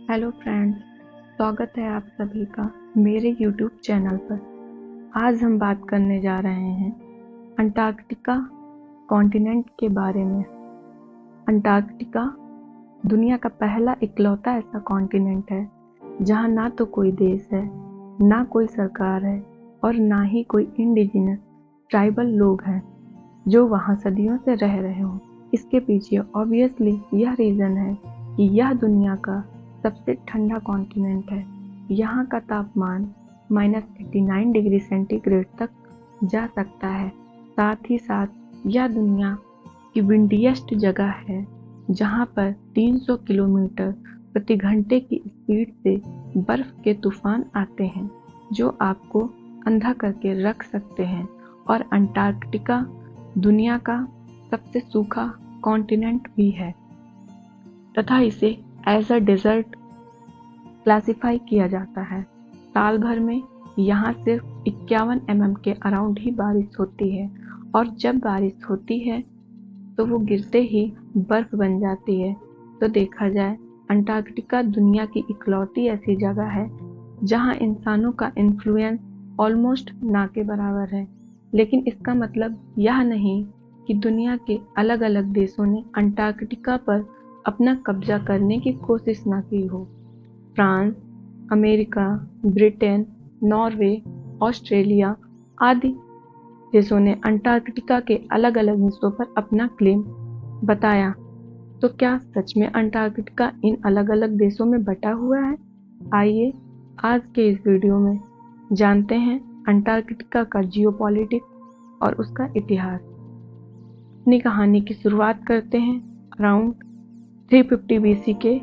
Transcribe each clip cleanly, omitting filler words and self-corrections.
Hello friends, स्वागत है आप सभी का मेरे यूट्यूब चैनल पर। आज हम बात करने जा रहे हैं अंटार्कटिका कॉन्टिनेंट के बारे में। अंटार्कटिका दुनिया का पहला इकलौता ऐसा कॉन्टिनेंट है जहां ना तो कोई देश है, ना कोई सरकार है और ना ही कोई इंडिजिनस ट्राइबल लोग हैं जो वहां सदियों से रह रहे हों। इसके पीछे ऑब्वियसली यह रीज़न है कि यह दुनिया का सबसे ठंडा कॉन्टिनेंट है। यहाँ का तापमान -89 डिग्री सेंटीग्रेड तक जा सकता है। साथ ही साथ यह दुनिया की विंडिएस्ट जगह है जहाँ पर 300 किलोमीटर प्रति घंटे की स्पीड से बर्फ के तूफान आते हैं जो आपको अंधा करके रख सकते हैं। और अंटार्कटिका दुनिया का सबसे सूखा कॉन्टिनेंट भी है तथा इसे एज अ डेजर्ट क्लासिफाई किया जाता है। साल भर में यहाँ सिर्फ 51 mm के अराउंड ही बारिश होती है और जब बारिश होती है तो वो गिरते ही बर्फ बन जाती है। तो देखा जाए अंटार्कटिका दुनिया की इकलौती ऐसी जगह है जहाँ इंसानों का इन्फ्लुएंस ऑलमोस्ट ना के बराबर है। लेकिन इसका मतलब यह नहीं कि दुनिया के अलग अलग देशों ने अंटार्कटिका पर अपना कब्जा करने की कोशिश ना की हो। France, America, Britain, Norway, Australia आदि देशों ने अंटार्कटिका के अलग अलग हिस्सों पर अपना क्लेम बताया। तो क्या सच में अंटार्कटिका इन अलग अलग देशों में बटा हुआ है? आइए आज के इस वीडियो में जानते हैं अंटार्कटिका का जियोपॉलिटिक्स और उसका इतिहास। अपनी कहानी की शुरुआत करते हैं अराउंड 350 BC के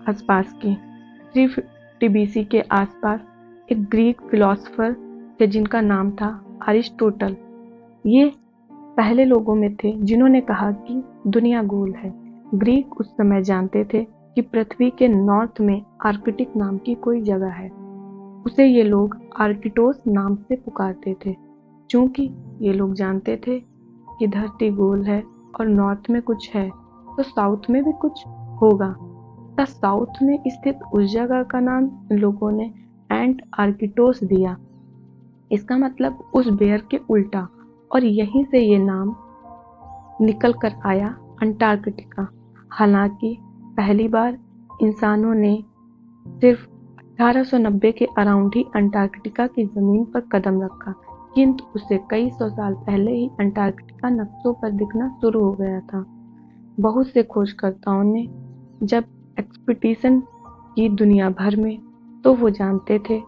आसपास की। 350 BC के आसपास एक ग्रीक फिलोसोफर थे जिनका नाम था अरिस्टोटल। ये पहले लोगों में थे जिन्होंने कहा कि दुनिया गोल है। ग्रीक उस समय जानते थे कि पृथ्वी के नॉर्थ में आर्कटिक नाम की कोई जगह है। उसे ये लोग आर्किटोस नाम से पुकारते थे। चूंकि ये लोग जानते थे कि धरती गोल है और नॉर्थ में कुछ है तो साउथ में भी कुछ होगा। तथा साउथ में स्थित उस जगह का नाम लोगों ने एंट आर्किटोस दिया। इसका मतलब उस बेयर के उल्टा, और यहीं से ये नाम निकल कर आया अंटार्कटिका। हालांकि पहली बार इंसानों ने सिर्फ 1890 के अराउंड ही अंटार्कटिका की जमीन पर कदम रखा, किंतु उससे कई सौ साल पहले ही अंटार्कटिका नक्शों पर दिखना शुरू हो गया था। बहुत से खोजकर्ताओं ने जब एक्सपीडिशन की दुनिया भर में तो वो जानते थे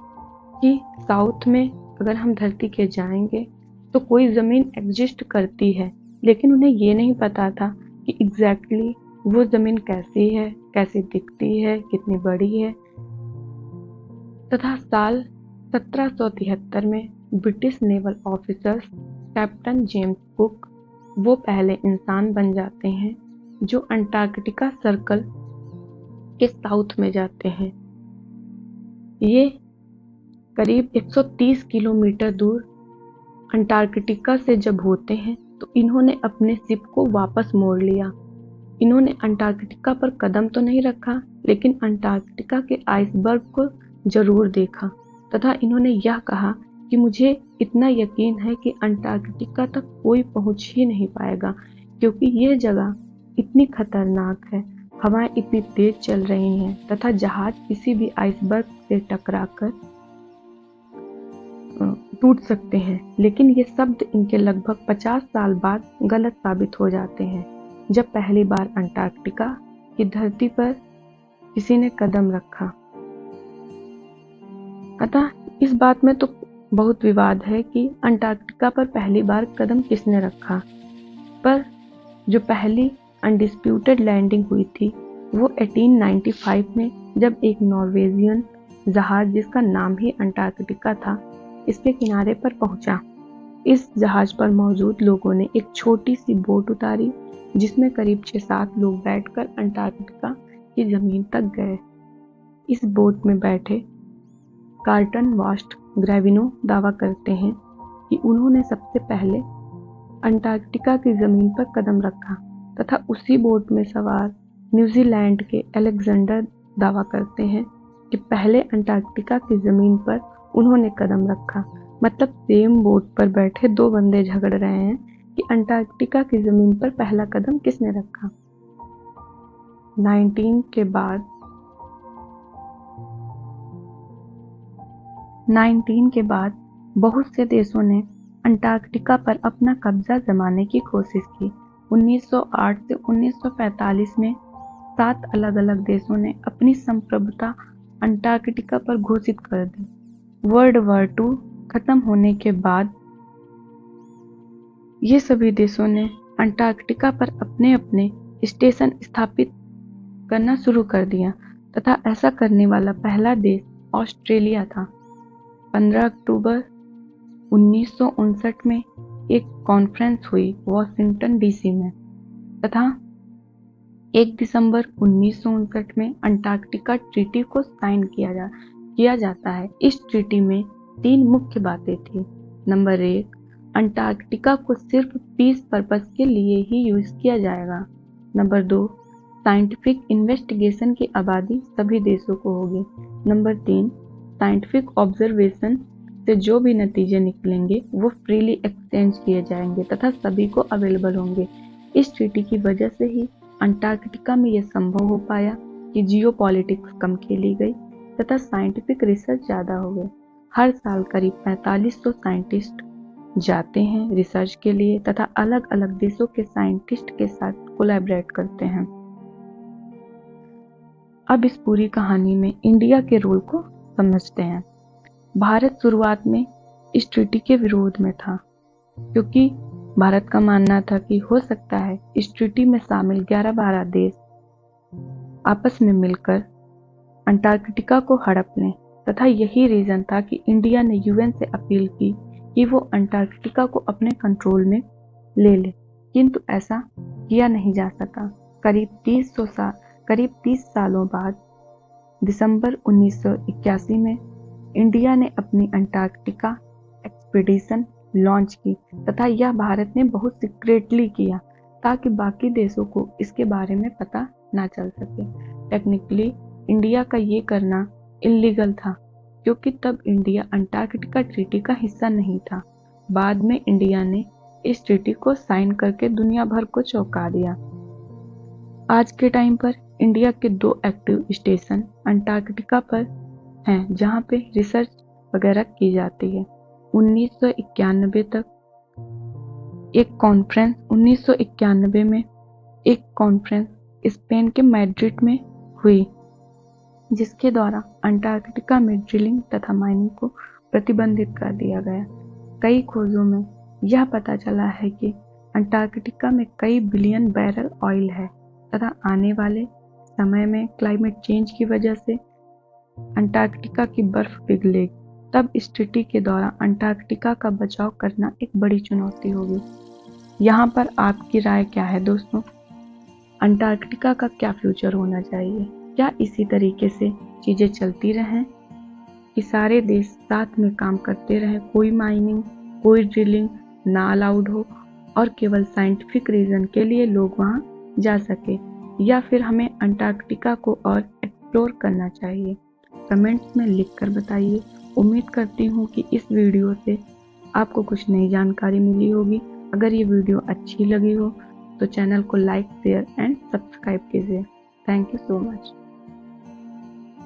कि साउथ में अगर हम धरती के जाएंगे तो कोई ज़मीन एग्जिस्ट करती है, लेकिन उन्हें ये नहीं पता था कि एग्जैक्टली वो ज़मीन कैसी है, कैसी दिखती है, कितनी बड़ी है। तथा साल 1773 में British naval officers captain James cook वो पहले इंसान बन जाते हैं जो अंटार्कटिका सर्कल के साउथ में जाते हैं। ये करीब 130 किलोमीटर दूर अंटार्कटिका से जब होते हैं तो इन्होंने अपने शिप को वापस मोड़ लिया। इन्होंने अंटार्कटिका पर कदम तो नहीं रखा, लेकिन अंटार्कटिका के आइसबर्ग को जरूर देखा तथा इन्होंने यह कहा कि मुझे इतना यकीन है कि अंटार्कटिका तक कोई पहुंच ही नहीं पाएगा, क्योंकि यह जगह इतनी खतरनाक है, हवाएं इतनी तेज चल रही हैं तथा जहाज किसी भी आइसबर्ग से टकराकर टूट सकते हैं। लेकिन ये शब्द इनके लगभग 50 साल बाद गलत साबित हो जाते हैं, जब पहली बार अंटार्कटिका की धरती पर किसी ने कदम रखा। अतः इस बात में तो बहुत विवाद है कि अंटार्कटिका पर पहली बार कदम किसने रखा, पर जो पहली अनडिस्प्यूटेड लैंडिंग हुई थी वो 1895 में, जब एक नॉर्वेजियन जहाज जिसका नाम ही अंटार्कटिका था इसके किनारे पर पहुंचा। इस जहाज पर मौजूद लोगों ने एक छोटी सी बोट उतारी जिसमें करीब 6-7 लोग बैठकर अंटार्कटिका की जमीन तक गए। इस बोट में बैठे कार्टन वास्ट ग्रेविनो दावा करते हैं कि उन्होंने सबसे पहले अंटार्कटिका की जमीन पर कदम रखा तथा उसी बोट में सवार न्यूजीलैंड के अलेक्जेंडर दावा करते हैं कि पहले अंटार्कटिका की ज़मीन पर उन्होंने कदम रखा। मतलब सेम बोट पर बैठे दो बंदे झगड़ रहे हैं कि अंटार्कटिका की ज़मीन पर पहला कदम किसने रखा। 19 के बाद बहुत से देशों ने अंटार्कटिका पर अपना कब्जा जमाने की कोशिश की। 1908 से 1945 में 7 अलग-अलग देशों ने अपनी संप्रभुता अंटार्कटिका पर घोषित कर दी। वर्ल्ड वॉर II खत्म होने के बाद ये सभी देशों ने अंटार्कटिका पर अपने अपने स्टेशन स्थापित करना शुरू कर दिया तथा ऐसा करने वाला पहला देश ऑस्ट्रेलिया था। 15 अक्टूबर 1959 में एक कॉन्फ्रेंस हुई वॉशिंगटन डीसी में तथा 1 दिसंबर 1959 में अंटार्कटिका ट्रीटी को साइन किया जाता है। इस ट्रीटी में 3 मुख्य बातें थी। नंबर 1, अंटार्कटिका को सिर्फ पीस पर्पस के लिए ही यूज किया जाएगा। नंबर 2, साइंटिफिक इन्वेस्टिगेशन की आबादी सभी देशों को होगी। नंबर 3, साइंटिफिक ऑब्जर्वेशन से जो भी नतीजे निकलेंगे वो फ्रीली एक्सचेंज किए जाएंगे तथा सभी को अवेलेबल होंगे। इस ट्रीटी की वजह से ही अंटार्कटिका में यह संभव हो पाया कि जियोपॉलिटिक्स कम खेली गई तथा साइंटिफिक रिसर्च ज़्यादा हो गई। हर साल करीब 4500 साइंटिस्ट जाते हैं रिसर्च के लिए तथा अलग अलग देशों के साइंटिस्ट के साथ कोलैबोरेट करते हैं। अब इस पूरी कहानी में इंडिया के रोल को समझते हैं। भारत शुरुआत में इस ट्रीटी के विरोध में था क्योंकि भारत का मानना था कि हो सकता है इस ट्रीटी में शामिल 11-12 देश आपस में मिलकर अंटार्कटिका को हड़प लें तथा यही रीजन था कि इंडिया ने यूएन से अपील की कि वो अंटार्कटिका को अपने कंट्रोल में ले ले, किंतु ऐसा किया नहीं जा सका। करीब 30 सालों बाद दिसंबर 1981 में इंडिया ने अपनी अंटार्कटिका एक्सपीडिशन लॉन्च की तथा यह भारत ने बहुत सीक्रेटली किया ताकि बाकी देशों को इसके बारे में पता ना चल सके। टेक्निकली इंडिया का ये करना इलीगल था क्योंकि तब इंडिया अंटार्कटिका ट्रीटी का हिस्सा नहीं था। बाद में इंडिया ने इस ट्रीटी को साइन करके दुनिया भर को चौंका दिया। आज के टाइम पर इंडिया के 2 एक्टिव स्टेशन अंटार्कटिका पर हैं जहां पे रिसर्च वगैरह की जाती है। 1991 में एक कॉन्फ्रेंस स्पेन के मैड्रिड में हुई जिसके द्वारा अंटार्कटिका में ड्रिलिंग तथा माइनिंग को प्रतिबंधित कर दिया गया। कई खोजों में यह पता चला है कि अंटार्कटिका में कई बिलियन बैरल ऑयल है तथा आने वाले समय में क्लाइमेट चेंज की वजह से अंटार्कटिका की बर्फ पिघलेगी। तब इस ट्रीटी के द्वारा अंटार्कटिका का बचाव करना एक बड़ी चुनौती होगी। यहाँ पर आपकी राय क्या है दोस्तों? अंटार्कटिका का क्या फ्यूचर होना चाहिए? क्या इसी तरीके से चीज़ें चलती रहें कि सारे देश साथ में काम करते रहें, कोई माइनिंग कोई ड्रिलिंग ना अलाउड हो और केवल साइंटिफिक रीज़न के लिए लोग वहाँ जा सके, या फिर हमें अंटार्कटिका को और एक्सप्लोर करना चाहिए? कमेंट्स में लिखकर बताइए। उम्मीद करती हूँ कि इस वीडियो से आपको कुछ नई जानकारी मिली होगी। अगर ये वीडियो अच्छी लगी हो तो चैनल को लाइक, शेयर एंड सब्सक्राइब कीजिए। Thank you so much.